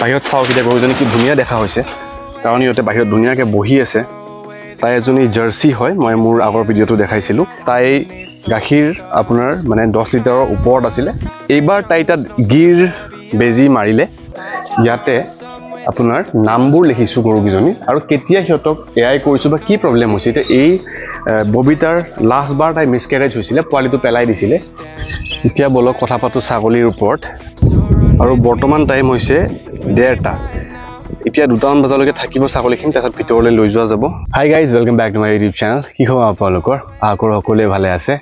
বাহিৰত চাওক এতিয়া গৰুজনী কি ধুনীয়া দেখা হৈছে কাৰণ ইহঁতে বাহিৰত ধুনীয়াকৈ বহি আছে তাই এজনী জাৰ্চি হয় মই মোৰ আগৰ ভিডিঅ'টো দেখাইছিলোঁ তাই গাখীৰ আপোনাৰ মানে 10 লিটাৰৰ ওপৰত আছিলে এইবাৰ তাই তাত গিৰ বেজি মাৰিলে ইয়াতে আপোনাৰ নামবোৰ লিখিছোঁ গৰুকেইজনী আৰু কেতিয়া সিহঁতক এআই কৰিছোঁ বা কি প্ৰব্লেম হৈছে এতিয়া এই ববিতাৰ লাষ্ট বাৰ তাই মিছকেৰেজ হৈছিলে পোৱালিটো পেলাই দিছিলে এতিয়া বলক কথা পাতোঁ ছাগলীৰ ওপৰত আৰু বৰ্তমান টাইম হৈছে 1:30 এতিয়া 2টামান বজালৈকে থাকিব ছাগলীখিনি তাৰপিছত ভিতৰলৈ লৈ যোৱা যাব hi guys welcome back to my YouTube channel কি খবৰ আপোনালোকৰ আশা কৰোঁ সকলোৱে ভালে আছে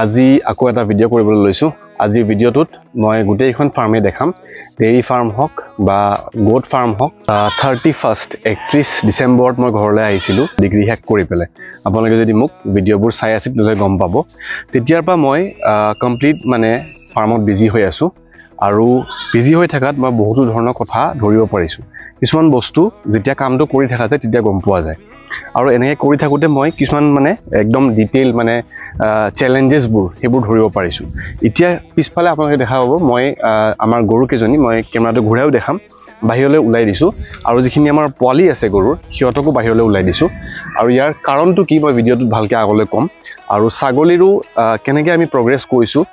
আজি আকৌ এটা ভিডিঅ' কৰিবলৈ লৈছোঁ আজি ভিডিঅ'টোত মই গোটেইখন ফাৰ্মে দেখাম ডেইৰী ফাৰ্ম হওক বা গোট ফাৰ্ম হওক 31 ডিচেম্বৰত মই ঘৰলৈ আহিছিলোঁ ডিগ্ৰী শেষ কৰি পেলাই আপোনালোকে যদি মোক ভিডিঅ'বোৰ চাই আছে তেতিয়াহ'লে গম পাব তেতিয়াৰ পৰা মই কমপ্লিট মানে ফাৰ্মত বিজি হৈ আছোঁ আৰু বিজি হৈ থাকাত মই বহুতো ধৰণৰ কথা ধৰিব পাৰিছোঁ কিছুমান বস্তু যেতিয়া কামটো কৰি থকা যায় তেতিয়া গম পোৱা যায় আৰু এনেকৈ কৰি থাকোঁতে মই কিছুমান মানে একদম ডিটেইল মানে চেলেঞ্জেছবোৰ সেইবোৰ ধৰিব পাৰিছোঁ এতিয়া পিছফালে আপোনালোকে দেখা পাব মই আমাৰ গৰুকেইজনী মই কেমেৰাটো ঘূৰাইও দেখাম বাহিৰলৈ ওলাই দিছোঁ আৰু যিখিনি আমাৰ পোৱালি আছে গৰুৰ সিহঁতকো বাহিৰলৈ ওলাই দিছোঁ আৰু ইয়াৰ কাৰণটো কি মই ভিডিঅ'টোত ভালকৈ আগলৈ ক'ম আৰু ছাগলীৰো কেনেকৈ আমি প্ৰগ্ৰেছ কৰিছোঁ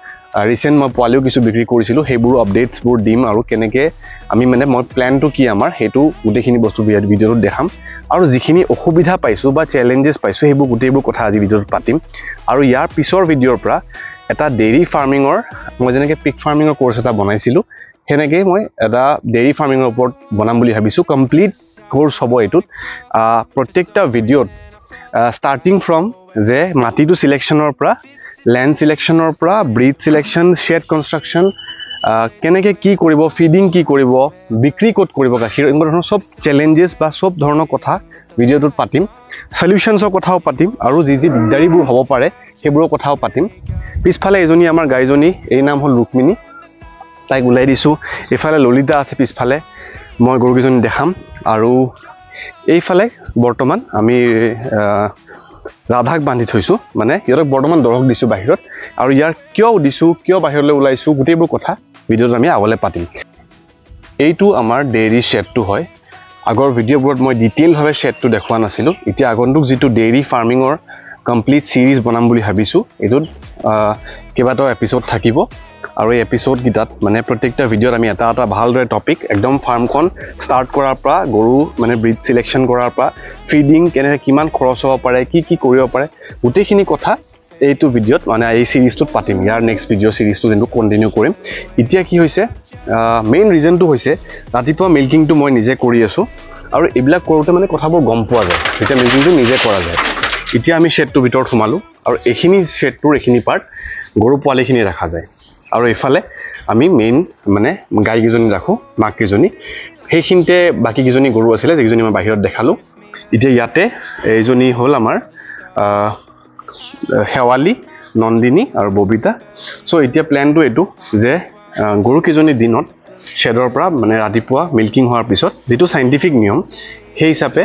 ৰিসেন্ট মই পোৱালিও কিছু বিক্ৰী কৰিছিলোঁ সেইবোৰ আপডেটছবোৰ দিম আৰু কেনেকৈ আমি মানে মই প্ল্যানটো কি আমাৰ সেইটো গোটেইখিনি বস্তু ভিডিঅ'টোত দেখাম আৰু যিখিনি অসুবিধা পাইছোঁ বা চেলেঞ্জেছ পাইছোঁ সেইবোৰ গোটেইবোৰ কথা আজি ভিডিঅ'টোত পাতিম আৰু ইয়াৰ পিছৰ ভিডিঅ'ৰ পৰা এটা ডেইৰী ফাৰ্মিঙৰ মই যেনেকৈ পিক ফাৰ্মিঙৰ কোৰ্চ এটা বনাইছিলোঁ সেনেকৈ মই এটা ডেইৰী ফাৰ্মিঙৰ ওপৰত বনাম বুলি ভাবিছোঁ কমপ্লিট কোৰ্চ হ'ব এইটোত প্ৰত্যেকটা ভিডিঅ'ত ষ্টাৰ্টিং ফ্ৰম যে মাটিটো চিলেকশ্যনৰ পৰা ল্যান্ড সিলেকশনৰ পৰা ব্ৰিড সিলেকশন শেড কনস্ট্ৰাকশন কেনেকৈ কি কৰিব ফিডিং কি কৰিব বিক্ৰী ক'ত কৰিব গাখীৰ এনেকুৱা ধৰণৰ সব চেলেঞ্জেছ বা সব ধৰণৰ কথা ভিডিঅ'টোত পাতিম সলিউশনছৰ কথাও পাতিম আৰু যি যি দিগদাৰীবোৰ হ'ব পাৰে সেইবোৰৰ কথাও পাতিম পিছফালে এজনী আমাৰ গাইজনী এই নাম হ'ল ৰুক্মিণী তাইক ওলাই দিছোঁ এইফালে ললিতা আছে পিছফালে মই গৰুকেইজনী দেখাম আৰু এইফালে বৰ্তমান আমি ৰাধাক বান্ধি থৈছোঁ মানে ইহঁতক বৰ্তমান দৰক দিছোঁ বাহিৰত আৰু ইয়াৰ কিয় দিছোঁ কিয় বাহিৰলৈ ওলাইছোঁ গোটেইবোৰ কথা ভিডিঅ'ত আমি আগলৈ পাতিম এইটো আমাৰ ডেইৰী শ্বেডটো হয় আগৰ ভিডিঅ'বোৰত মই ডিটেইলভাৱে শ্বেডটো দেখুওৱা নাছিলোঁ এতিয়া আগন্তুক যিটো ডেইৰী ফাৰ্মিঙৰ কমপ্লিট ছিৰিজ বনাম বুলি ভাবিছোঁ এইটোত কেইবাটাও এপিছড থাকিব আৰু এই এপিছডকেইটাত মানে প্ৰত্যেকটা ভিডিঅ'ত আমি এটা এটা ভালদৰে টপিক একদম ফাৰ্মখন ষ্টাৰ্ট কৰাৰ পৰা গৰু মানে ব্ৰিড চিলেকশ্যন কৰাৰ পৰা ফিডিং কেনেকৈ কিমান খৰচ হ'ব পাৰে কি কি কৰিব পাৰে গোটেইখিনি কথা এইটো ভিডিঅ'ত মানে এই ছিৰিজটোত পাতিম ইয়াৰ নেক্সট ভিডিঅ' ছিৰিজটো যোনটো কণ্টিনিউ কৰিম এতিয়া কি হৈছে মেইন ৰিজনটো হৈছে ৰাতিপুৱা মিল্কিংটো মই নিজে কৰি আছোঁ আৰু এইবিলাক কৰোঁতে মানে কথাবোৰ গম পোৱা যায় এতিয়া মিল্কিংটো নিজে কৰা যায় এতিয়া আমি শ্বেডটোৰ ভিতৰত সোমালোঁ আৰু এইখিনি শ্বেডটোৰ এইখিনি পাৰ্ট গৰু পোৱালিখিনি ৰাখা যায় আৰু এইফালে আমি মেইন মানে গাইকেইজনী ৰাখোঁ মাককেইজনী সেইখিনিতে বাকীকেইজনী গৰু আছিলে যিকেইজনী মই বাহিৰত দেখালোঁ এতিয়া ইয়াতে এইজনী হ'ল আমাৰ শেৱালী নন্দিনী আৰু ববিতা চ' এতিয়া প্লেনটো এইটো যে গৰুকেইজনী দিনত শ্বেডৰ পৰা মানে ৰাতিপুৱা মিল্কিং হোৱাৰ পিছত যিটো চাইণ্টিফিক নিয়ম সেই হিচাপে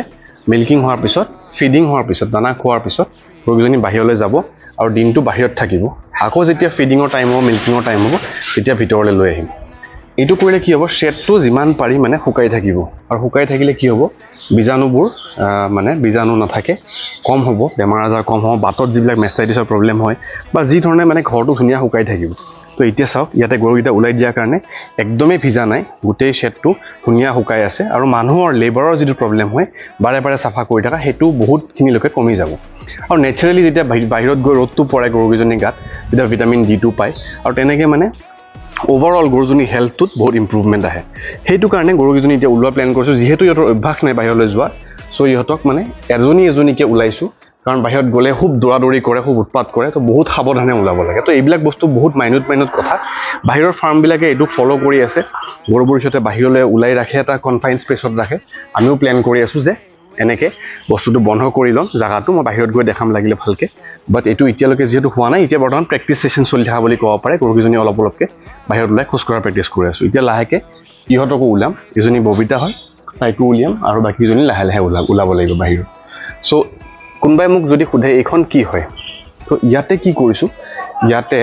মিল্কিং হোৱাৰ পিছত ফিডিং হোৱাৰ পিছত দানা খোৱাৰ পিছত গৰুকেইজনী বাহিৰলৈ যাব আৰু দিনটো বাহিৰত থাকিব আকৌ যেতিয়া ফিডিঙৰ টাইম হ'ব মিল্কিঙৰ টাইম হ'ব তেতিয়া ভিতৰলৈ লৈ আহিম এইটো কৰিলে কি হ'ব শ্বেডটো যিমান পাৰি মানে শুকাই থাকিব আৰু শুকাই থাকিলে কি হ'ব বীজাণুবোৰ মানে বীজাণু নাথাকে কম হ'ব বেমাৰ আজাৰ কম হ'ব বাটত যিবিলাক মেষ্টাইটিছৰ প্ৰব্লেম হয় বা যি ধৰণে মানে ঘৰটো ধুনীয়া শুকাই থাকিব তো এতিয়া চাওক ইয়াতে গৰুকেইটা ওলাই দিয়াৰ কাৰণে একদমেই ভিজা নাই গোটেই শ্বেডটো ধুনীয়া শুকাই আছে আৰু মানুহৰ লেবাৰৰ যিটো প্ৰব্লেম হয় বাৰে বাৰে চাফা কৰি থকা সেইটো বহুতখিনিলৈকে কমি যাব আৰু নেচাৰেলি যেতিয়া বাহিৰত গৈ ৰ'দটো পৰে গৰুকেইজনীৰ গাত তেতিয়া ভিটামিন D2 পায় আৰু তেনেকৈ মানে ওভাৰঅল গৰুজনী হেল্থটোত বহুত ইম্প্ৰুভমেণ্ট আহে সেইটো কাৰণে গৰুকেইজনী এতিয়া ওলোৱা প্লেন কৰিছোঁ যিহেতু ইহঁতৰ অভ্যাস নাই বাহিৰলৈ যোৱা চ' ইহঁতক মানে এজনীকৈ ওলাইছোঁ কাৰণ বাহিৰত গ'লে খুব দৌৰাদৌৰি কৰে খুব উৎপাত কৰে তো বহুত সাৱধানে ওলাব লাগে তো এইবিলাক বস্তু বহুত মাইনুট কথা বাহিৰৰ ফাৰ্মবিলাকে এইটোক ফ'ল' কৰি আছে গৰুবোৰ সিহঁতে বাহিৰলৈ ওলাই ৰাখে এটা কনফাইন স্পেচত ৰাখে আমিও প্লেন কৰি আছোঁ যে এনেকৈ বস্তুটো বন্ধ কৰি ল'ম জাগাটো মই বাহিৰত গৈ দেখাম লাগিলে ভালকৈ বাট এইটো এতিয়ালৈকে যিহেতু হোৱা নাই এতিয়া বৰ্তমান প্ৰেক্টিছ ছেশ্যন চলি থকা বুলি ক'ব পাৰে গৰুকেইজনী অলপ অলপকৈ বাহিৰত ওলাই খোজকঢ়া প্ৰেক্টিছ কৰি আছোঁ এতিয়া লাহেকৈ ইহঁতকো ওলাম এজনী ববিতা হয় তাইকো উলিয়াম আৰু বাকীজনী লাহে লাহে ওলাব লাগিব বাহিৰত চ' কোনোবাই মোক যদি সোধে এইখন কি হয় তো ইয়াতে কি কৰিছোঁ ইয়াতে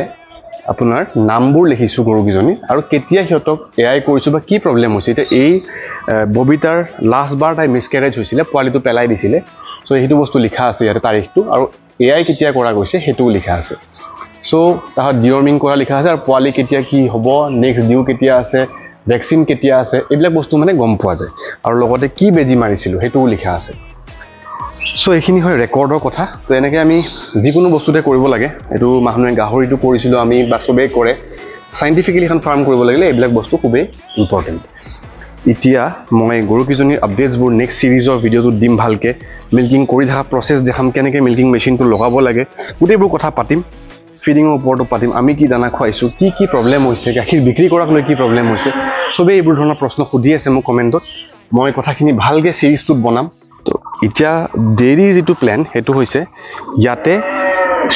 আপোনাৰ নামবোৰ লিখিছোঁ গৰুকেইজনী আৰু কেতিয়া সিহঁতক এআই কৰিছোঁ বা কি প্ৰব্লেম হৈছে এতিয়া এই ববিতাৰ লাষ্ট বাৰ তাই মিছকেৰেজ হৈছিলে পোৱালিটো পেলাই দিছিলে চ' সেইটো বস্তু লিখা আছে ইয়াতে তাৰিখটো আৰু এআই কেতিয়া কৰা গৈছে সেইটোও লিখা আছে চ' তাহাঁত ডিৱৰ্মিং কৰা লিখা আছে আৰু পোৱালি কেতিয়া কি হ'ব নেক্সট ডিউ কেতিয়া আছে ভেকচিন কেতিয়া আছে এইবিলাক বস্তু মানে গম পোৱা যায় আৰু লগতে কি বেজি মাৰিছিলোঁ সেইটোও লিখা আছে চ' এইখিনি হয় ৰেকৰ্ডৰ কথা তো এনেকৈ আমি যিকোনো বস্তুতে কৰিব লাগে এইটো মানুহে গাহৰিটো কৰিছিলোঁ আমি বা চবেই কৰে চাইণ্টিফিকেলি এখন ফাৰ্ম কৰিব লাগিলে এইবিলাক বস্তু খুবেই ইম্পৰ্টেণ্ট এতিয়া মই গৰুকেইজনীৰ আপডেটছবোৰ নেক্সট ছিৰিজৰ ভিডিঅ'টোত দিম ভালকৈ মিল্কিং কৰি থকা প্ৰচেছ দেখাম কেনেকৈ মিল্কিং মেচিনটো লগাব লাগে গোটেইবোৰ কথা পাতিম ফিডিঙৰ ওপৰতো পাতিম আমি কি দানা খুৱাইছোঁ কি প্ৰব্লেম হৈছে গাখীৰ বিক্ৰী কৰাক লৈ কি প্ৰব্লেম হৈছে চবেই এইবোৰ ধৰণৰ প্ৰশ্ন সুধি আছে মোক কমেণ্টত মই কথাখিনি ভালকৈ ছিৰিজটোত বনাম তো এতিয়া ডেইৰী যিটো প্লেন সেইটো হৈছে ইয়াতে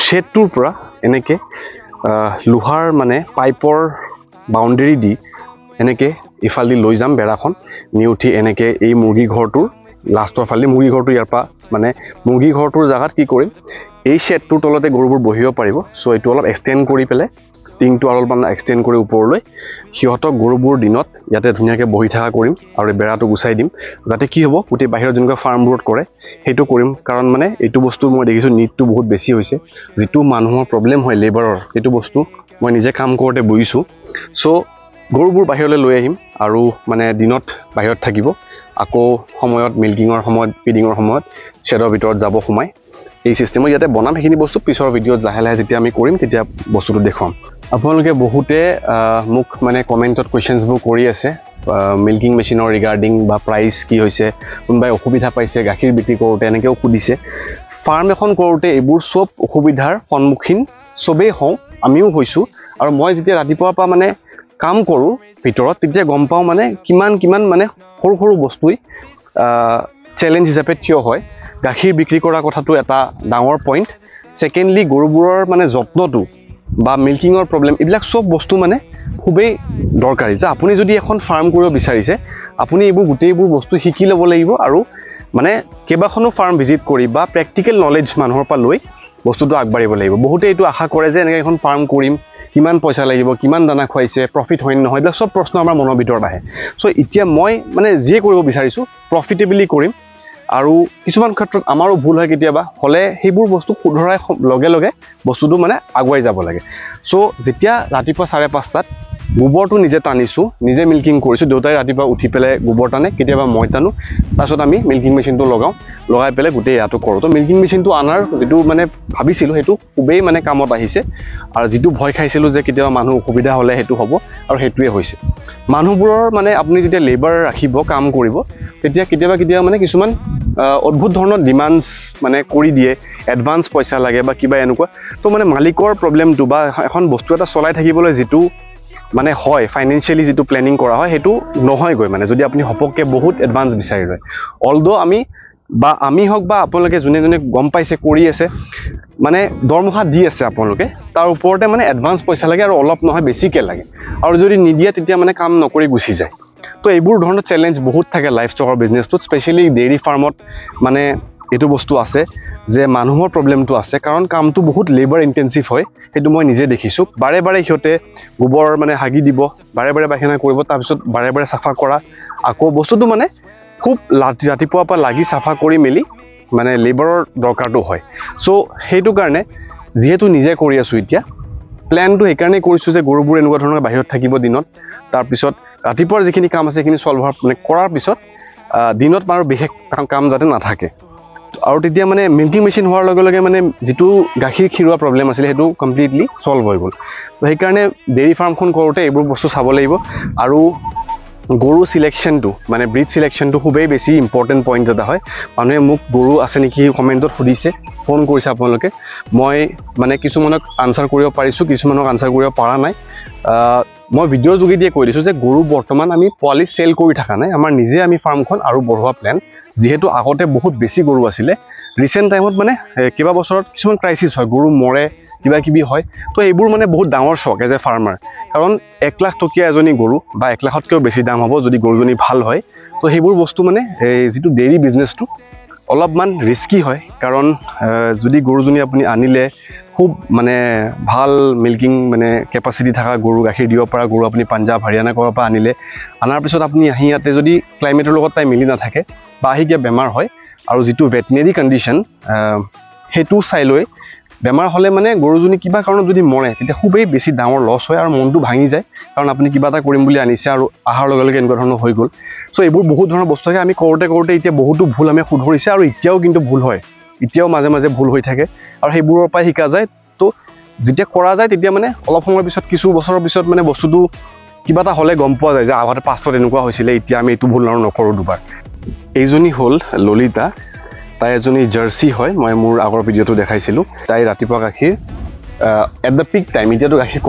শ্বেডটোৰ পৰা এনেকৈ লোহাৰ মানে পাইপৰ বাউণ্ডেৰী দি এনেকৈ ইফালেদি লৈ যাম বেৰাখন নি উঠি এনেকৈ এই মুৰ্গী ঘৰটোৰ লাষ্টৰ ফালে মুৰ্গী ঘৰটো ইয়াৰ পৰা মানে মুৰ্গী ঘৰটোৰ জেগাত কি কৰিম এই শ্বেডটোৰ তলতে গৰুবোৰ বহিব পাৰিব চ' এইটো অলপ এক্সটেণ্ড কৰি পেলাই টিংটো অলপমান এক্সটেণ্ড কৰি ওপৰলৈ সিহঁতক গৰুবোৰ দিনত ইয়াতে ধুনীয়াকৈ বহি থকা কৰিম আৰু বেৰাটো গুচাই দিম যাতে কি হ'ব গোটেই বাহিৰত যেনেকুৱা ফাৰ্মবোৰত কৰে সেইটো কৰিম কাৰণ মানে এইটো বস্তু মই দেখিছোঁ নিডটো বহুত বেছি হৈছে যিটো মানুহৰ প্ৰব্লেম হয় লেবাৰৰ সেইটো বস্তু মই নিজে কাম কৰোঁতে বুজিছোঁ চ' গৰুবোৰ বাহিৰলৈ লৈ আহিম আৰু মানে দিনত বাহিৰত থাকিব আকৌ সময়ত মিল্কিঙৰ সময়ত ফিডিঙৰ সময়ত শ্বেডৰ ভিতৰত যাব সোমাই এই চিষ্টেমত ইয়াতে বনাম সেইখিনি বস্তু পিছৰ ভিডিঅ'ত লাহে লাহে যেতিয়া আমি কৰিম তেতিয়া বস্তুটো দেখুৱাম আপোনালোকে বহুতে মোক মানে কমেণ্টত কুৱেশ্যনছবোৰ কৰি আছে মিল্কিং মেচিনৰ ৰিগাৰ্ডিং বা প্ৰাইচ কি হৈছে কোনোবাই অসুবিধা পাইছে গাখীৰ বিক্ৰী কৰোঁতে এনেকৈও সুধিছে ফাৰ্ম এখন কৰোঁতে এইবোৰ চব অসুবিধাৰ সন্মুখীন চবেই হওঁ আমিও হৈছোঁ আৰু মই যেতিয়া ৰাতিপুৱাৰ পৰা মানে কাম কৰোঁ ভিতৰত তেতিয়া গম পাওঁ মানে কিমান মানে সৰু সৰু বস্তুই চেলেঞ্জ হিচাপে থিয় হয় গাখীৰ বিক্ৰী কৰা কথাটো এটা ডাঙৰ পইণ্ট ছেকেণ্ডলি গৰুবোৰৰ মানে যত্নটো বা মিল্কিঙৰ প্ৰব্লেম এইবিলাক চব বস্তু মানে খুবেই দৰকাৰী যে আপুনি যদি এখন ফাৰ্ম কৰিব বিচাৰিছে আপুনি এইবোৰ গোটেইবোৰ বস্তু শিকি ল'ব লাগিব আৰু মানে কেইবাখনো ফাৰ্ম ভিজিট কৰি বা প্ৰেক্টিকেল নলেজ মানুহৰ পৰা লৈ বস্তুটো আগবাঢ়িব লাগিব বহুতে এইটো আশা কৰে যে এনেকৈ এখন ফাৰ্ম কৰিম কিমান পইচা লাগিব কিমান দানা খুৱাইছে প্ৰফিট হয় নহয় এইবিলাক চব প্ৰশ্ন আমাৰ মনৰ ভিতৰত আহে চ' এতিয়া মই মানে যিয়ে কৰিব বিচাৰিছোঁ প্ৰফিটেবলি কৰিম আৰু কিছুমান ক্ষেত্ৰত আমাৰো ভুল হয় কেতিয়াবা হ'লে সেইবোৰ বস্তু শুধৰাই লগে লগে বস্তুটো মানে আগুৱাই যাব লাগে চ' যেতিয়া ৰাতিপুৱা 5:30 গোবৰটো নিজে টানিছোঁ নিজে মিল্কিং কৰিছোঁ দেউতাই ৰাতিপুৱা উঠি পেলাই গোবৰ টানে কেতিয়াবা মই টানো তাৰপিছত আমি মিল্কিং মেচিনটো লগাই পেলাই গোটেই ইয়াতো কৰোঁ তো মিল্কিং মেচিনটো আনাৰ যিটো মানে ভাবিছিলোঁ সেইটো খুবেই মানে কামত আহিছে আৰু যিটো ভয় খাইছিলোঁ যে কেতিয়াবা মানুহ অসুবিধা হ'লে সেইটো হ'ব আৰু সেইটোৱে হৈছে মানুহবোৰৰ মানে আপুনি যেতিয়া লেবাৰ ৰাখিব কাম কৰিব তেতিয়া কেতিয়াবা মানে কিছুমান অদ্ভুত ধৰণৰ ডিমাণ্ডছ মানে কৰি দিয়ে এডভান্স পইচা লাগে বা কিবা এনেকুৱা তো মানে মালিকৰ প্ৰব্লেমটো বা এখন বস্তু এটা চলাই থাকিবলৈ যিটো মানে হয় ফাইনেন্সিয়েলি যিটো প্লেনিং কৰা হয় সেইটো নহয়গৈ মানে যদি আপুনি হপককৈ বহুত এডভান্স বিচাৰি লয় অলদো আমি হওক বা আপোনালোকে যোনে গম পাইছে কৰি আছে মানে দৰমহা দি আছে আপোনালোকে তাৰ ওপৰতে মানে এডভান্স পইচা লাগে আৰু অলপ নহয় বেছিকৈ লাগে আৰু যদি নিদিয়ে তেতিয়া মানে কাম নকৰি গুচি যায় তো এইবোৰ ধৰণৰ চেলেঞ্জ বহুত থাকে লাইফষ্টকৰ বিজনেছটোত স্পেচিয়েলি ডেইৰী ফাৰ্মত মানে এইটো বস্তু আছে যে মানুহৰ প্ৰব্লেমটো আছে কাৰণ কামটো বহুত লেবাৰ ইণ্টেনচিভ হয় সেইটো মই নিজে দেখিছোঁ বাৰে সিহঁতে গোবৰ মানে হাগি দিব বাৰে পায়খানা কৰিব তাৰপিছত বাৰে চাফা কৰা আকৌ বস্তুটো মানে খুব ৰাতিপুৱাৰ পৰা লাগি চাফা কৰি মেলি মানে লেবাৰৰ দৰকাৰটো হয় চ' সেইটো কাৰণে যিহেতু নিজে কৰি আছোঁ এতিয়া প্লেনটো সেইকাৰণেই কৰিছোঁ যে গৰুবোৰ এনেকুৱা ধৰণৰ বাহিৰত থাকিব দিনত তাৰপিছত ৰাতিপুৱাৰ যিখিনি কাম আছে সেইখিনি চল্ভ হোৱাৰ মানে কৰাৰ পিছত দিনত আৰু বিশেষ কাম যাতে নাথাকে আৰু তেতিয়া মানে মিল্কিং মেচিন হোৱাৰ লগে লগে মানে যিটো গাখীৰ খিৰোৱা প্ৰব্লেম আছিলে সেইটো কমপ্লিটলি চল্ভ হৈ গ'ল তো সেইকাৰণে ডেইৰী ফাৰ্মখন কৰোঁতে এইবোৰ বস্তু চাব লাগিব আৰু গৰু চিলেকশ্যনটো মানে ব্ৰিড চিলেকশ্যনটো খুবেই বেছি ইম্পৰ্টেণ্ট পইণ্ট এটা হয় মানুহে মোক গৰু আছে নেকি কমেণ্টত সুধিছে ফোন কৰিছে আপোনালোকে মই মানে কিছুমানক আনচাৰ কৰিব পাৰিছোঁ কিছুমানক আনচাৰ কৰিব পৰা নাই মই ভিডিঅ'ৰ যোগেদিয়ে কৈ দিছোঁ যে গৰু বৰ্তমান আমি পোৱালি চেল কৰি থকা নাই আমাৰ নিজে আমি ফাৰ্মখন আৰু বঢ়োৱা প্লেন যিহেতু আগতে বহুত বেছি গৰু আছিলে ৰিচেণ্ট টাইমত মানে কেইবা বছৰত কিছুমান ক্ৰাইচিছ হয় গৰু মৰে কিবা হয় তো এইবোৰ মানে বহুত ডাঙৰ চক এজ এ ফাৰ্মাৰ কাৰণ 1 লাখ টকীয়া এজনী গৰু বা 1 লাখতকৈও বেছি দাম হ'ব যদি গৰুজনী ভাল হয় তো সেইবোৰ বস্তু মানে যিটো ডেইৰী বিজনেছটো অলপমান ৰিস্কি হয় কাৰণ যদি গৰুজনী আপুনি আনিলে খুব মানে ভাল মিল্কিং মানে কেপাচিটি থকা গৰু গাখীৰ দিব পৰা গৰু আপুনি পাঞ্জাব হাৰিয়ানা ক'ৰবাৰ পৰা আনাৰ পিছত আপুনি আহি ইয়াতে যদি ক্লাইমেটৰ লগত তাই মিলি নাথাকে বা আহি কিবা বেমাৰ হয় আৰু যিটো ভেটেনেৰি কণ্ডিশ্যন সেইটো চাই লৈ বেমাৰ হ'লে মানে গৰুজনী কিবা কাৰণত যদি মৰে তেতিয়া খুবেই বেছি ডাঙৰ লছ হয় আৰু মনটো ভাঙি যায় কাৰণ আপুনি কিবা এটা কৰিম বুলি আনিছে আৰু আহাৰ লগে লগে এনেকুৱা ধৰণৰ হৈ গ'ল চ' এইবোৰ বহুত ধৰণৰ বস্তু থাকে আমি কৰোঁতে এতিয়া বহুতো ভুল আমি শুধৰিছে আৰু এতিয়াও কিন্তু ভুল হয় এতিয়াও মাজে মাজে ভুল হৈ থাকে আৰু সেইবোৰৰ পৰাই শিকা যায় তো যেতিয়া কৰা যায় তেতিয়া মানে অলপ সময়ৰ পিছত কিছু বছৰৰ পিছত মানে বস্তুটো কিবা এটা হ'লে গম পোৱা যায় যে আগতে পাষ্টত এনেকুৱা হৈছিলে এতিয়া আমি এইটো ভুল নকৰোঁ দুবাৰ এইজনী হ'ল ললিতা তাই এজনী জাৰ্চি হয় মই মোৰ আগৰ ভিডিঅ'টো দেখাইছিলোঁ তাই ৰাতিপুৱা গাখীৰ এট দ্য পিক টাইম এতিয়াতো গাখীৰ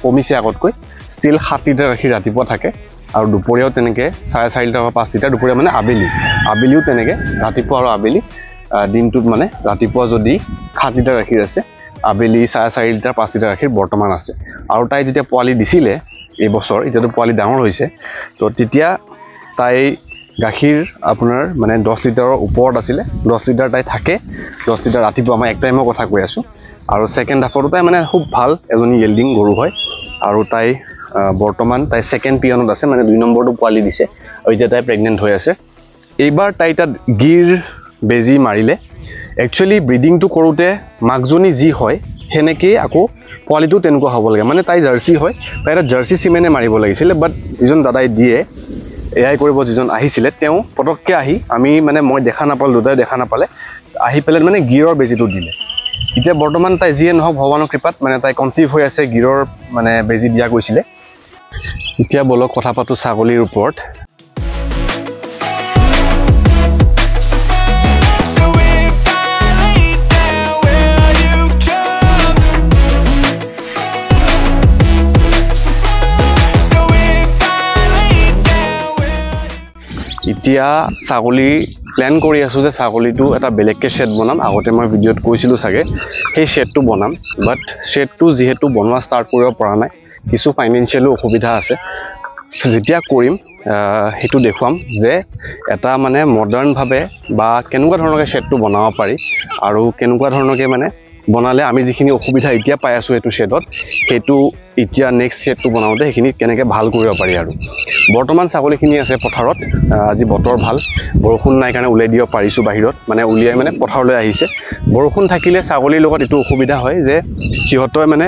কমিছে আগতকৈ ষ্টিল 7 লিটাৰ গাখীৰ ৰাতিপুৱা থাকে আৰু দুপৰীয়াও তেনেকৈ 4.5 লিটাৰ বা 5 লিটাৰ দুপৰীয়া মানে আবেলিও তেনেকৈ ৰাতিপুৱা আৰু আবেলি দিনটোত মানে ৰাতিপুৱা যদি 7 লিটাৰ গাখীৰ আছে আবেলি 4.5 লিটাৰ 5 লিটাৰ গাখীৰ বৰ্তমান আছে আৰু তাই যেতিয়া পোৱালি দিছিলে এই বছৰ এতিয়াতো পোৱালি ডাঙৰ হৈছে তো তেতিয়া তাই গাখীৰ আপোনাৰ মানে 10 লিটাৰৰ ওপৰত আছিলে 10 লিটাৰ তাই থাকে 10 লিটাৰ ৰাতিপুৱা মই এক টাইমৰ কথা কৈ আছোঁ আৰু ছেকেণ্ড হাফতো তাই মানে খুব ভাল এজনী য়েল্ডিং গৰু হয় আৰু তাই বৰ্তমান তাই ছেকেণ্ড পিয়নত আছে মানে 2 নম্বৰটো পোৱালি দিছে আৰু এতিয়া তাই প্ৰেগনেণ্ট হৈ আছে এইবাৰ তাই তাত গিৰ বেজি মাৰিলে একচুৱেলি ব্ৰিডিংটো কৰোঁতে মাকজনী যি হয় সেনেকেই আকৌ পোৱালিটো তেনেকুৱা হ'ব লাগে মানে তাই জাৰ্চি হয় তাই এটা জাৰ্চি চিমেনে মাৰিব লাগিছিলে বাট যিজন দাদাই দিয়ে এআই কৰিব যিজন আহিছিলে তেওঁ পটককৈ আহি মই দেখা নাপালোঁ দুটাই দেখা নাপালে আহি পেলাই মানে গিৰৰ বেজিটো দিলে এতিয়া বৰ্তমান তাই যিয়ে নহওক ভগৱানৰ কৃপাত মানে তাই কনচিভ হৈ আছে গিৰৰ মানে বেজি দিয়া গৈছিলে এতিয়া বলক কথা পাতোঁ ছাগলীৰ ওপৰত এতিয়া ছাগলী প্লেন কৰি আছোঁ যে ছাগলীটো এটা বেলেগকৈ শ্বেড বনাম আগতে মই ভিডিঅ'ত কৈছিলোঁ চাগে সেই শ্বেডটো বনাম বাট শ্বেডটো যিহেতু বনোৱা ষ্টাৰ্ট কৰিব পৰা নাই কিছু ফাইনেন্সিয়েলো অসুবিধা আছে যেতিয়া কৰিম সেইটো দেখুৱাম যে এটা মানে মডাৰ্ণভাৱে বা কেনেকুৱা ধৰণকৈ শ্বেডটো বনাব পাৰি আৰু কেনেকুৱা ধৰণকৈ মানে বনালে আমি যিখিনি অসুবিধা এতিয়া পাই আছোঁ এইটো শ্বেডত সেইটো এতিয়া নেক্সট শ্বেডটো বনাওঁতে সেইখিনি কেনেকৈ ভাল কৰিব পাৰি আৰু বৰ্তমান ছাগলীখিনি আছে পথাৰত আজি বতৰ ভাল বৰষুণ নাই কাৰণে উলিয়াই দিব পাৰিছোঁ বাহিৰত মানে উলিয়াই মানে পথাৰলৈ আহিছে বৰষুণ থাকিলে ছাগলীৰ লগত এইটো অসুবিধা হয় যে সিহঁতে মানে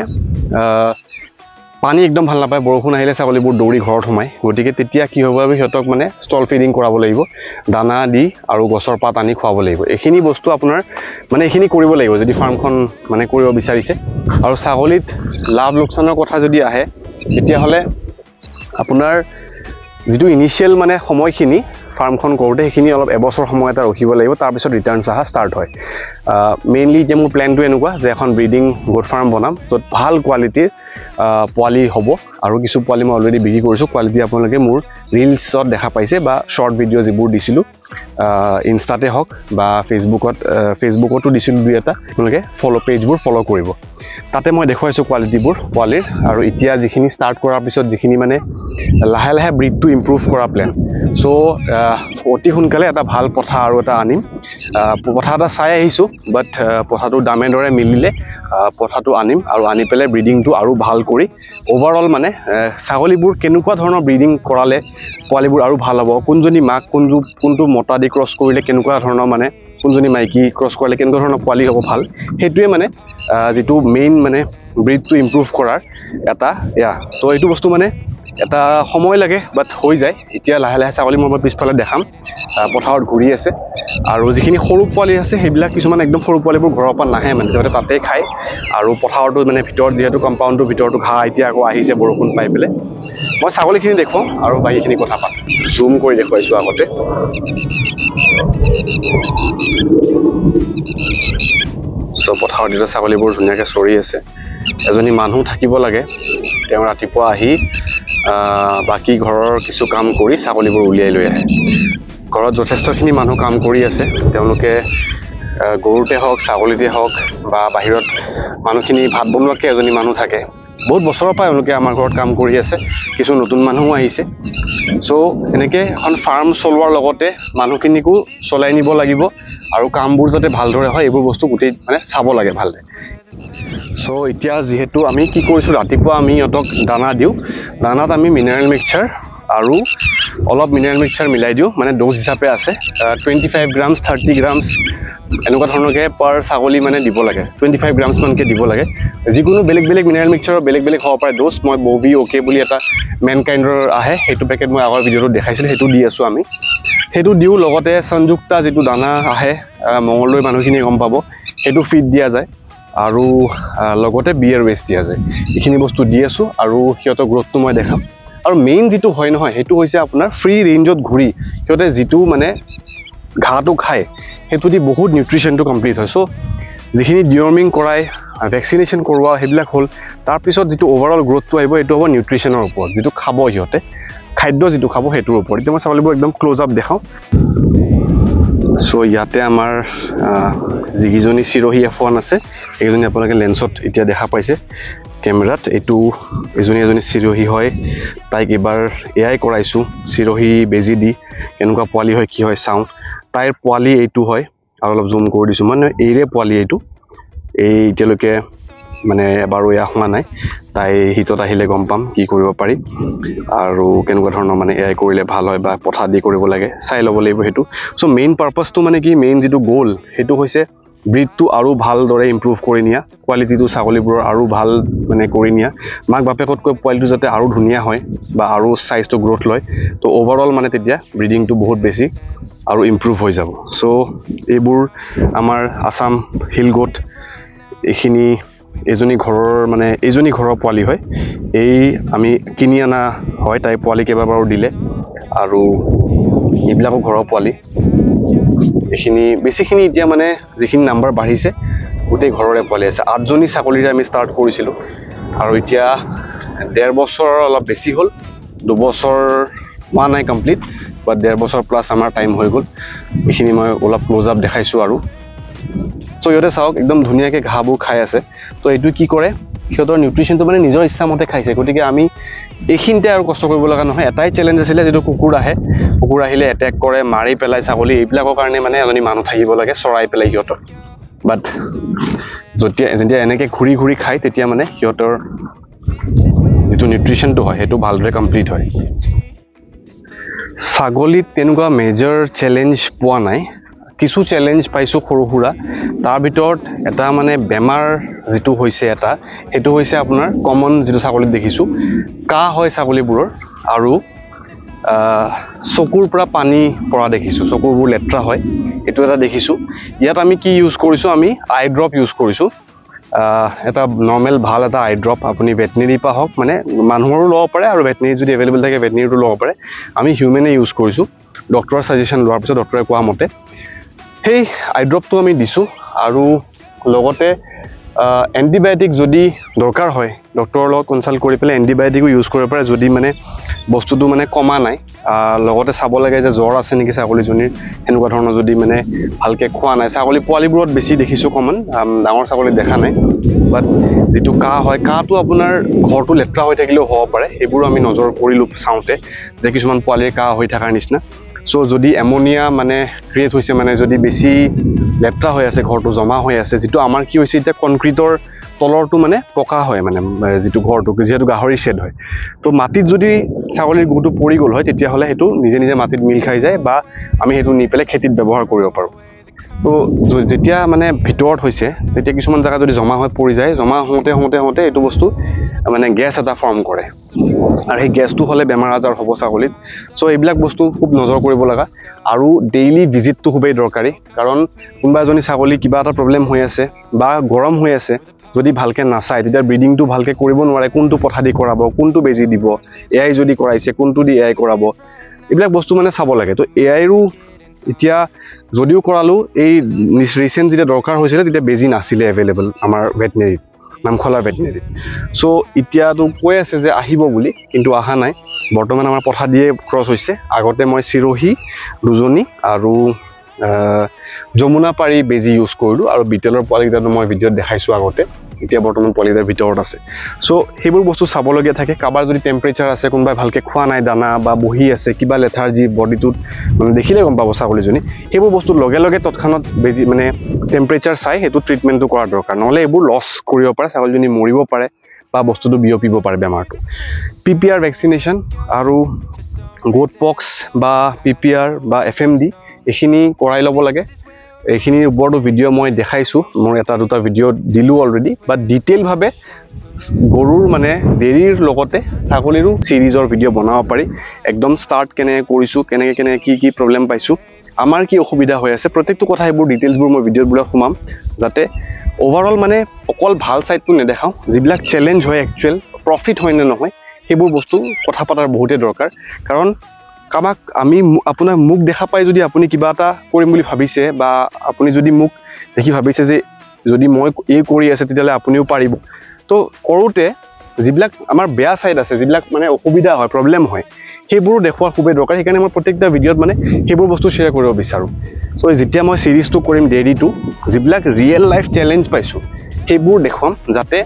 পানী একদম ভাল নাপায় বৰষুণ আহিলে ছাগলীবোৰ দৌৰি ঘৰত সোমায় গতিকে তেতিয়া কি হ'ব সিহঁতক মানে ষ্টল ফিডিং কৰাব লাগিব দানা দি আৰু গছৰ পাত আনি খুৱাব লাগিব এইখিনি বস্তু আপোনাৰ মানে এইখিনি কৰিব লাগিব যদি ফাৰ্মখন মানে কৰিব বিচাৰিছে আৰু ছাগলীত লাভ লোকচানৰ কথা যদি আহে তেতিয়াহ'লে আপোনাৰ যিটো ইনিচিয়েল মানে সময়খিনি ফাৰ্মখন কৰোঁতে সেইখিনি অলপ এবছৰ সময় এটা ৰখিব লাগিব তাৰপিছত ৰিটাৰ্ণছ অহা ষ্টাৰ্ট হয় মেইনলি এতিয়া মোৰ প্লেনটো এনেকুৱা যে এখন ব্ৰিডিং গোট ফাৰ্ম বনাম য'ত ভাল কোৱালিটিৰ পোৱালি হ'ব আৰু কিছু পোৱালি মই অলৰেডি বিক্ৰী কৰিছোঁ কোৱালিটি আপোনালোকে মোৰ ৰিলছত দেখা পাইছে বা শ্বৰ্ট ভিডিঅ' যিবোৰ দিছিলোঁ ইনষ্টাতে হওক বা ফেচবুকতো দিছিলোঁ দুই এটা আপোনালোকে পেজবোৰ ফ'ল' কৰিব তাতে মই দেখুৱাইছোঁ কোৱালিটিবোৰ পোৱালিৰ আৰু এতিয়া যিখিনি ষ্টাৰ্ট কৰাৰ পিছত যিখিনি মানে লাহে লাহে ব্ৰিডটো ইম্প্ৰুভ কৰা প্লেন চ' অতি সোনকালে এটা ভাল পথা আৰু এটা আনিম পথা এটা চাই আহিছোঁ বাট পথাটোৰ দামে দৰে মিলিলে পথাটো আনিম আৰু আনি পেলাই ব্ৰিডিংটো আৰু ভাল কৰি অভাৰঅল মানে ছাগলীবোৰ কেনেকুৱা ধৰণৰ ব্ৰিডিং কৰালে পোৱালিবোৰ আৰু ভাল হ'ব কোনজনী মাক কোনটো মতা দি ক্ৰছ কৰিলে কেনেকুৱা ধৰণৰ মানে কোনজনী মাইকী ক্ৰছ কৰিলে কেনেকুৱা ধৰণৰ পোৱালি হ'ব ভাল সেইটোৱে মানে যিটো মেইন মানে ব্ৰিডটো ইম্প্ৰুভ কৰাৰ এটা চ' এইটো বস্তু মানে এটা সময় লাগে বাট হৈ যায় এতিয়া লাহে লাহে ছাগলী মই পিছফালে দেখাম পথাৰত ঘূৰি আছে আৰু যিখিনি সৰু পোৱালি আছে সেইবিলাক কিছুমান একদম সৰু পোৱালিবোৰ ঘৰৰ পৰা নাহে মানে সিহঁতে তাতেই খায় আৰু পথাৰতো মানে ভিতৰত যিহেতু কম্পাউণ্ডটোৰ ভিতৰতো ঘাঁহ এতিয়া আকৌ আহিছে বৰষুণ পাই পেলাই মই ছাগলীখিনি দেখুৱাওঁ আৰু বাকীখিনি কথা পাতোঁ জুম কৰি দেখুৱাইছোঁ আগতে চ' পথাৰত এতিয়া ছাগলীবোৰ ধুনীয়াকৈ চৰি আছে এজনী মানুহ থাকিব লাগে তেওঁ ৰাতিপুৱা আহি বাকী ঘৰৰ কিছু কাম কৰি ছাগলীবোৰ উলিয়াই লৈ আহে ঘৰত যথেষ্টখিনি মানুহ কাম কৰি আছে তেওঁলোকে গৰুতে হওক ছাগলীতে হওক বা বাহিৰত মানুহখিনি ভাত বনোৱাকৈ এজনী মানুহ থাকে বহুত বছৰৰ পৰাই এওঁলোকে আমাৰ ঘৰত কাম কৰি আছে কিছু নতুন মানুহো আহিছে চ' এনেকৈ এখন ফাৰ্ম চলোৱাৰ লগতে মানুহখিনিকো চলাই নিব লাগিব আৰু কামবোৰ যাতে ভালদৰে হয় এইবোৰ বস্তু গোটেই মানে চাব লাগে ভালদৰে সো এতিয়া যেহেতু আমি কি কৰিছো ৰাতিপুৱা আমি ইহঁতক দানা দিওঁ দানাত আমি মিনাৰেল মিক্সচাৰ আৰু অলপ মিনাৰেল মিক্সচাৰ মিলাই দিওঁ মানে ড'জ হিচাপে আছে 25 গ্ৰামছ 30 গ্ৰামছ এনেকুৱা ধৰণকে পাৰ ছাগলী মানে দিব লাগে 25 গ্ৰামছ মানকে দিব লাগে যিকোনো বেলেগ বেলেগ মিনাৰেল মিক্সচাৰ বেলেগ বেলেগ হ'ব পাৰে ড'জ মই ববি ওকে বুলি এটা মেনকাইণ্ডৰ আহে সেইটো পেকেট মই আগৰ ভিডিঅ'টোত দেখাইছিলোঁ সেইটো দি আছোঁ আমি সেইটো দিওঁ লগতে সংযুক্তা যিটো দানা আহে মঙলদৈ মানুহখিনি গম পাব সেইটো ফিড দিয়া যায় আৰু লগতে বিয়াৰ ৱেষ্ট দিয়া যায় এইখিনি বস্তু দি আছোঁ আৰু সিহঁতৰ গ্ৰোথটো মই দেখাম আৰু মেইন যেটো হয় নহয় হেতু হৈছে আপোনাৰ ফ্ৰী ৰেঞ্জত ঘুৰি কিয়তে যেটো মানে ঘাটো খায় হেতু দি বহুত নিউট্ৰিশনটো কমপ্লিট হয় সো যিখিনি ডিৱৰ্মিং কৰাই ভ্যাকসিনেশন কৰোৱা হেবিলাক হল তাৰ পিছত যেটো ওভাৰঅল গ্ৰোথটো আহিব এটো হ'ব নিউট্ৰিশনৰ ওপৰত যেটো খাব হিয়তে খাদ্য যেটো খাব হেতুৰ ওপৰত এতিয়া মই চাবলিব একদম ক্লোজ আপ দেখাও সো ইয়াতে আমাৰ যিকিজনী চিৰহি F1 আছে এইজনী আপোনালোকে লেন্সত এতিয়া দেখা পাইছে কেমেৰাত এটো এজনী চিৰহি হয় তাইক এবাৰ এআই কৰাইছো চিৰহি বেজি দি কেনেকুৱা পোৱালি হয় কি হয় চাওঁ তাইৰ পোৱালি এইটো হয় আৰু অলপ জুম কৰি দিছো মানে এইৰে পোৱালি এইটো এই এতিয়ালৈকে মানে এবাৰো এয়া হোৱা নাই তাই হিতত আহিলে গম পাম কি কৰিব পাৰি আৰু কেনেকুৱা ধৰণৰ মানে এআই কৰিলে ভাল হয় বা পথা দি কৰিব লাগে চাই ল'ব লাগিব হেতু সো মেইন পাৰপাসটো মানে কি মেইন যেটো গোল হেতু হৈছে ব্ৰিডটো আৰু ভাল দৰে ইমপ্ৰুভ কৰি নিয়া কোৱালিটিটো ছাগলীবোৰৰ আৰু ভাল মানে কৰি নিয়া মাক বাপেকতকৈ পোৱালিটো যাতে আৰু ধুনিয়া হয় বা আৰু সাইজটো গ্ৰোথ লয় তো ওভাৰঅল মানে তেতিয়া ব্ৰিডিংটো বহুত বেছি আৰু ইমপ্ৰুভ হৈ যাব সো এইবোৰ আমাৰ আসাম হিল গোট এইখিনি এজনী ঘৰৰ পোৱালি হয় এই আমি কিনি আনা হয় তাই পোৱালি কেইবাবাৰো দিলে আৰু এইবিলাকো ঘৰৰ পোৱালি এইখিনি বেছিখিনি এতিয়া মানে যিখিনি নাম্বাৰ বাঢ়িছে গোটেই ঘৰৰে পোৱালি আছে 8 জনী ছাগলীৰে আমি ষ্টাৰ্ট কৰিছিলোঁ আৰু এতিয়া 1.5 বছৰ অলপ বেছি হ'ল 2 বছৰ হোৱা নাই কমপ্লিট বাট 1.5 বছৰ প্লাস আমাৰ টাইম হৈ গ'ল এইখিনি মই অলপ ক্লোজ আপ দেখাইছোঁ আৰু সো ইহঁতে চাওক একদম ধুনীয়াকৈ ঘাঁহবোৰ খাই আছে তো এইটো কি কৰে সিহঁতৰ নিউট্ৰিশনটো মানে নিজৰ ইচ্ছামতে খাইছে গতিকে আমি এইখিনিতে আৰু কষ্ট কৰিব লগা নহয় এটাই চ্যালেঞ্জ আছিল যেটো কুকুৰ আহিলে এটেক কৰে মাৰি পেলাই ছাগলী এইবিলাকৰ কাৰণে মানে এজনী মানুহ থাকিব লাগে চৰাই পেলাই সিহঁতৰ বাট যেতিয়া এনেকৈ ঘূৰি খায় তেতিয়া মানে সিহঁতৰ যেটো নিউট্ৰিশনটো হয় হেতু ভালদৰে কমপ্লিট হয় ছাগলীত তেনেকুৱা মেজৰ চ্যালেঞ্জ পোৱা নাই কিছু চ্যালেঞ্জ পাইছো সৰুহুৰা তাৰ ভিতৰত এটা মানে বেমাৰ যেটো হৈছে এটা হেতু হৈছে আপোনাৰ কমন যেটো ছাগলীত দেখিছো কাহ হয় ছাগলীবোৰৰ আৰু চকুৰ পৰা পানী পৰা দেখিছো চকুৰবোৰ লেট্ৰা হয় এটো এটা দেখিছো ইয়াত আমি কি ইউজ কৰিছো আমি আই ড্ৰপ ইউজ কৰিছো এটা নৰ্মেল ভাল এটা আই ড্ৰপ আপুনি ভেটেনেৰি পা হক মানে মানুহৰো লব পাৰে আৰু ভেটেনেৰি যদি এভেইলেবল থাকে ভেটেনেৰিটো লব পাৰে আমি হিউমেনে ইউজ কৰিছো ডক্টৰৰ সাজেশন লোৱাৰ পিছত ডক্টৰে কোৱা মতে হেই আই ড্ৰপটো আমি দিছো আৰু লগতে এন্টিবায়োটিক যদি দৰকাৰ হয় ডক্টৰৰ লগত কনসাল্ট কৰি পেলাই এন্টিবায়োটিকো ইউজ কৰিব পাৰে যদি মানে বস্তুটো মানে কমা নাই লগতে চাব লাগে যে জ্বৰ আছে নেকি ছাগলীজনীৰ এনেকুৱা ধৰণৰ যদি মানে ভালকে খোৱা নাই ছাগলী পোৱালিবোৰত বেছি দেখিছো কমন ডাঙৰ ছাগলী দেখা নাই বাট যেটো কাহ হয় কাহটো আপোনাৰ ঘৰটো লেট্ৰা হৈ থাকিলেও হ'ব পাৰে এইবোৰ আমি নজৰ কৰিলো চাওঁতে যে কিছুমান পোৱালিৰ কাহ হৈ থাকাৰ নিচিনা সো যদি এমোনিয়া মানে ক্ৰিয়েট হৈছে মানে যদি বেছি লেট্ৰা হৈ আছে ঘৰটো জমা হৈ আছে যেটো আমাৰ কি হৈছে এতিয়া কনক্ৰিটৰ তলৰটো মানে পকা হয় মানে যেটো ঘৰটো যেহেতু গাহৰি শেড হয় তো মাটিত যদি ছাগলীৰ গুটো পৰি গল হয় তেতিয়া হলে হেতু নিজে নিজে মাটিত মিল খাই যায় বা আমি হেতু নি পেলে খেতিত ব্যৱহাৰ কৰিব পাৰো তো যেতিয়া মানে ভিতৰত হৈছে তেতিয়া কিছুমান জায়গা যদি জমা হৈ পৰি যায় জমা হওঁতে এটো বস্তু মানে গ্যাস এটা ফৰ্ম কৰে আৰু এই গ্যাসটো হলে বেমাৰ আজাৰ হ'ব ছাগলীত সো এইবিলাক বস্তু খুব নজৰ কৰিব লগা আৰু ডেইলি ভিজিটটো খুবেই দৰকাৰী কাৰণ কোনবা এজনী ছাগলী কিবা এটা প্ৰবলেম হৈ আছে বা গৰম হৈ আছে যদি ভালকে নাচাই তেতিয়া ব্ৰিডিংটো ভালকে কৰিব নোৱাৰে কোনটো পথা দি কৰাব কোনটো বেজি দিব এআই যদি কৰাইছে কোনটো দি এআই কৰাব এইবিলাক বস্তু মানে চাব লাগে তো এআইৰো এতিয়া যদিও কৰালো এই ৰিসেন্ট যেতিয়া দৰকাৰ হৈছিল তেতিয়া বেজি নাছিলে এভেইলেবল আমাৰ ভেটেনেৰি নামখলা ভেটেনেৰি সো এতিয়াতো কৈ আছে যে আহিব বুলি কিন্তু আহা নাই বৰ্তমান আমাৰ পথা দিয়ে ক্ৰস হৈছে আগতে মই চিৰহি দুজনী আৰু যমুনা পাৰি বেজি ইউজ কৰিলো আৰু বিটেলৰ পোৱালিকেইটা মই ভিডিঅ'ত দেখাইছো আগতে এতিয়া বৰ্তমান পোৱালিটাৰ ভিতৰত আছে সো সেইবোৰ বস্তু চাবলগীয়া থাকে কাবাৰ যদি টেম্পাৰেচাৰ আছে কোনবাই ভালকে খোৱা নাই দানা বা বহি আছে কিবা লেথাৰ্জি বডিটোত মানে দেখিলে গম পাব ছাগলীজনী সেইবোৰ বস্তু লগে লগে তৎক্ষণাত বেজি মানে টেম্পাৰেচাৰ চাই হেতু ট্ৰিটমেন্টটো কৰা দৰকাৰ নহলে এইবোৰ লছ কৰিব পাৰে ছাগলীজনী মৰিব পাৰে বা বস্তুটো বিয়পিব পাৰে বেমাৰটো পিপিআৰ ভ্যাকচিনেশন আৰু গোট পক্স বা পিপিআৰ বা এফএমডি এখিনি কৰাই ল'ব লাগে এইখিনিৰ ওপৰতো ভিডিঅ' মই দেখাইছো মোৰ এটা দুটা ভিডিঅ' দিলো অলৰেডি বাট ডিটেইল ভাৱে গৰুৰ মানে ডেৰিৰ লগতে ছাগলীৰো সিৰিজৰ ভিডিঅ' বনাব পাৰি একদম স্টাৰ্ট কেনে কৰিছো কেনে কি প্ৰবলেম পাইছো আমাৰ কি অসুবিধা হৈ আছে প্ৰত্যেকটো কথা এইবোৰ ডিটেইলছবোৰ মই ভিডিঅ'বোৰত সোমাম যাতে ওভাৰঅল মানে অকল ভাল সাইডটো নেদেখাও যিবিলাক চ্যালেঞ্জ হয় একচুয়াল প্ৰফিট হয় নে নহয় সেইবোৰ বস্তু কথা পাতাৰ বহুতে দৰকাৰ কাৰণ কামাক আমি আপোনাৰ মুখ দেখা পাই যদি আপুনি কিবা এটা কৰিম বুলি ভাবিছে বা আপুনি যদি মুখ দেখি ভাবিছে যে যদি মই এই কৰি আছে তেতিয়ালে আপুনিও পাৰিব তো কৰোতে যিবিলাক আমাৰ বেয়া সাইড আছে যিবিলাক মানে অসুবিধা হয় প্ৰবলেম হয় সেইবোৰ দেখুৱা খুবেই দৰকাৰ সেইকাৰণে মই প্ৰত্যেকটা ভিডিঅ'ত মানে সেইবোৰ বস্তু শেয়াৰ কৰিব বিচাৰো সো যেতিয়া মই সিৰিজটো কৰিম ডেৰিটো যিবিলাক ৰিয়েল লাইফ চ্যালেঞ্জ পাইছো সেইবোৰ দেখুৱাম যাতে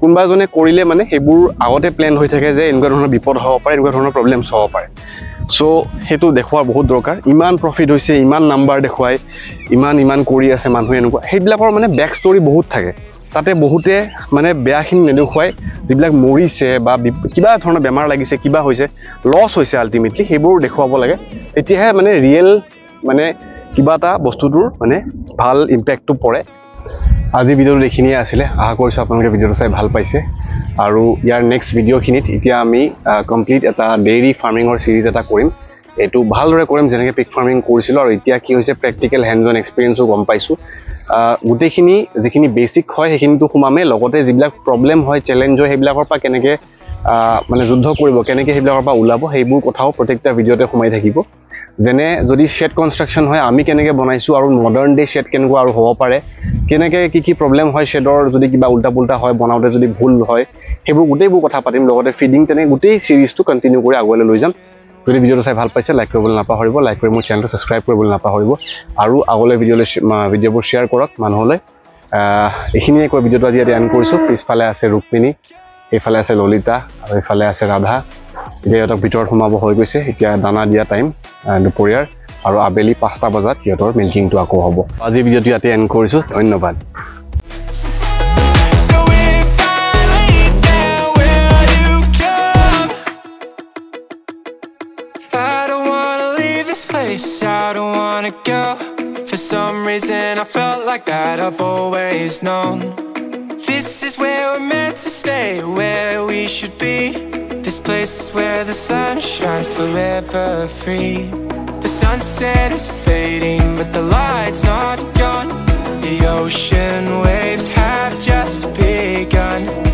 কোনবা জনে কৰিলে মানে সেইবোৰ আগতে প্ল্যান হৈ থাকে যে এনেকুৱা ধৰণৰ বিপদ হ'ব পাৰে এনেকুৱা ধৰণৰ প্ৰবলেমছ হ'ব পাৰে সো হেতু দেখুৱা বহুত দৰকাৰ ইমান প্ৰফিট হৈছে ইমান নাম্বাৰ দেখুৱাই ইমান কৰি আছে মানুহ এনেকুৱা সেইবিলাকৰ মানে ব্যাক ষ্টৰী বহুত থাকে তাতে বহুতে মানে বেয়াখিনি নেদেখুৱাই যিবিলাক মৰিছে বা কিবা ধৰণৰ বেমাৰ লাগিছে কিবা হৈছে লছ হৈছে আলটিমেটলি সেইবোৰ দেখুৱাব লাগে এতিয়াহে মানে ৰিয়েল মানে কিবা এটা বস্তুটোৰ মানে ভাল ইম্প্যাক্টটো পৰে আজি ভিডিঅ'টো এইখিনিয়ে আছিলে আশা কৰিছো আপোনালোকে ভিডিঅ'টো চাই ভাল পাইছে আৰু ইয়াৰ নেক্সট ভিডিঅ'খিনিত এতিয়া আমি কমপ্লিট এটা ডেইৰী ফাৰ্মিঙৰ সিৰিজ এটা কৰিম এটো ভালদৰে কৰিম যেনেকৈ পিক ফাৰ্মিং কৰিছিলো আৰু এতিয়া কি হৈছে প্ৰ্যাকটিক্যাল হ্যান্ডজ অন এক্সপেৰিয়েন্সও গম পাইছো গুটেখিনি যিখিনি বেসিক হয় সেইখিনিটো সুমামে লগতে যিবিলাক প্ৰবলেম হয় চ্যালেঞ্জ হয় সেইবিলাকৰ পৰা কেনেকৈ মানে যুদ্ধ কৰিব কেনেকৈ সেইবিলাকৰ পৰা ওলাব সেইবোৰ কথাও প্ৰত্যেকটা ভিডিঅ'তে সোমাই থাকিব যেনে যদি শেড কনস্ট্ৰাকশন হয় আমি কেনেকৈ বনাইছো আৰু মডাৰ্ন ডে শেড কেনেকুৱা আৰু হ'ব পাৰে কেনেকৈ কি প্ৰবলেম হয় শেডৰ যদি কিবা উল্টা পুল্টা হয় বনাওতে যদি ভুল হয় সেইবোৰ গোটেইবোৰ কথা পাতিম লগতে ফিডিং তেনে গোটেই সিৰিজটো কন্টিনিউ কৰি আগুৱাই লৈ যাম যদি ভিডিঅ'টো চাই ভাল পাইছে লাইক কৰিবলৈ নাপাহৰিব লাইক কৰি মোৰ চেনেলটো সাবস্ক্ৰাইব কৰিবলৈ নাপাহৰিব আৰু আগলৈ ভিডিঅ'বোৰ শেয়াৰ কৰক মানুহলৈ এইখিনিয়ে কৈ ভিডিঅ'টো আজি এণ্ড কৰিছো পিছফালে আছে ৰুক্মিণী এইফালে আছে ললিতা আৰু এইফালে আছে ৰাধা এতিয়া ইহঁতক ভিতৰত সোমাব হৈ গৈছে এতিয়া দানা দিয়া টাইম দুপৰীয়াৰ আৰু আবেলি 5টা বজাত ইহঁতৰ মিল্কিংটো আকৌ হ'ব আজি ভিডিঅ'টো ইয়াতে এণ্ড কৰিছো ধন্যবাদ I don't wanna go. For some reason I felt like that I've always known. This is where we're meant to stay, where we should be. This place is where the sun shines forever free. The sunset is fading but the light's not gone. The ocean waves have just begun.